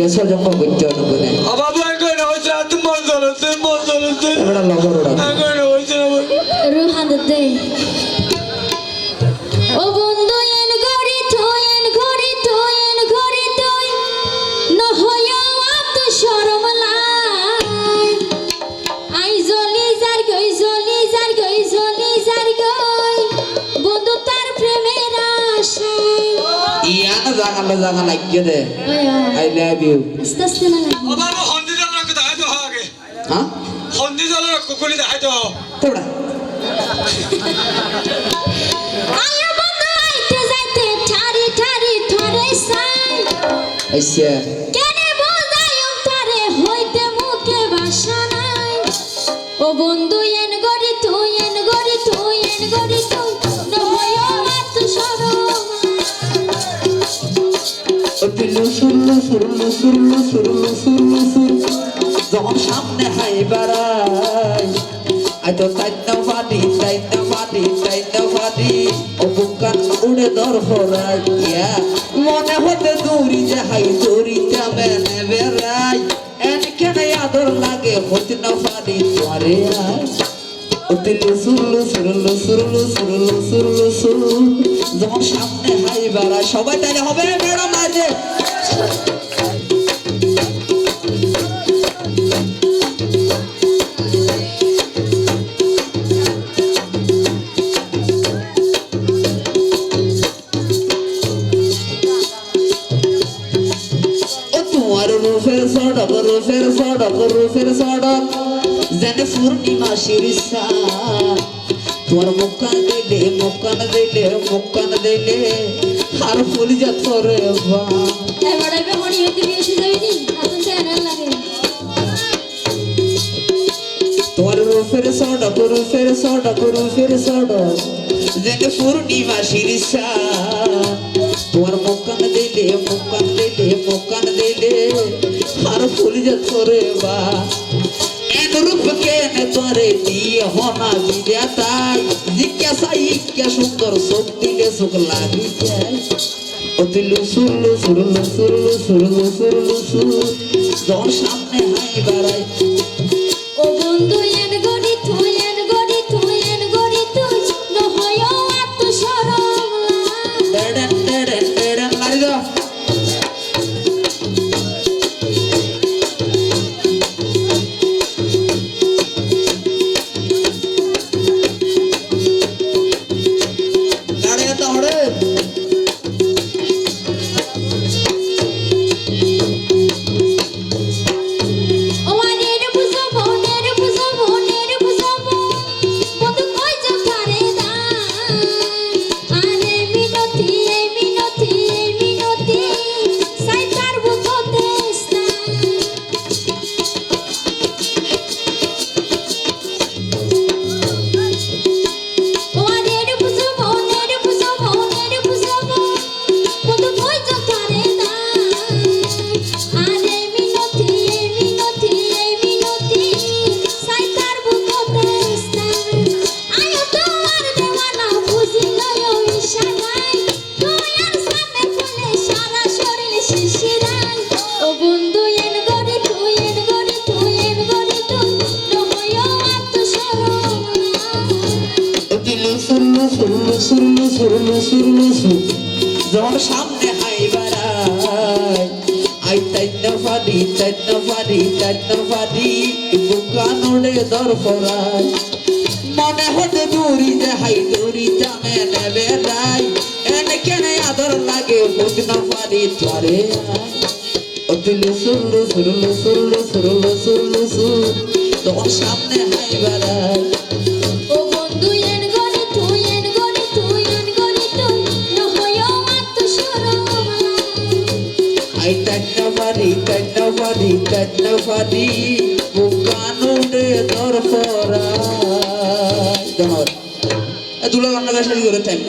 সর জন্ম করতে হবে বাবা এখন হচ্ছে তুমি বলছো এবারে লগর ওরা এখন হচ্ছে রুহান দে ও বন্ধু এন গড়ি তুই নহয় আত শরম লাই আই জলি যার গই বন্ধু তার প্রেমের আশায় ইয়ানা জাগা লাগিয়ে দে আই লাভ ইউ আস্তে আস্তে না লাগে বাবা হন্দি জল রাখতে হয় তো আগে হ্যাঁ হন্দি জল কুকুলি দেখাই তো তোরা আয়া বন্ধু আইতে যাইতে ঠারি থরে সাই আইসা কেনে বোঝাই তারে হইতে মুখে ভাষা নাই ও বন্ধু এন গড়ি তুই নহয় আত শরম যখন সামনে হাই বাড়াই আই তো তাইনা ফাটি ও বুকান উড়ে দর ফরাই মনে হতে দৌড়ি যাহাই দৌড়িতে মেনে বেড়াই এন কেন আদর লাগে হতে না ফাটি তোরে যখন সামনে হাই বাড়াই সবাই তাইলে হবে ম্যাডাম আজে রূপের সড়ক যেন পূর্ণিমাসির তোমার মুখান দিলে আর ফুল যাত রে বা এবারে মনি হইতে বিয়ে যাইনি আতন চ্যানেল লাগে তোমার রূপের সড়ক যেন পূর্ণিমাসির তোমার মুখান দিলে আর ফুল যাত রে বা রূপ কেনে তোরে দিয়ে হনা বিদাতাই জিজ্ঞাসা সুন্দর চোখ দিলে চোখ লাগি যায় ও দিলু সুরলু যখন সামনে হাই বাড়াই ও বন্ধু এন গড়ি তুই নহয় আত শরম মারি দাও যখন সামনে হাই বাড়াই আই তাইনা ফাটি বুকান উড়ে দর ফরাই মনে হতে দূরি যাহাই দূরিতে মেনে বেড়াই এন কেন আদর লাগে বুঝ না পারি তোরে তখন সামনে হাই বাড়াই ও বন্ধু এন গড়ি তুই নহয় আত শরম আই তাইনা ফাটি বুকান উড়ে দর ফরাই ধন্যবাদ দুলা গান গাছ করে টাইম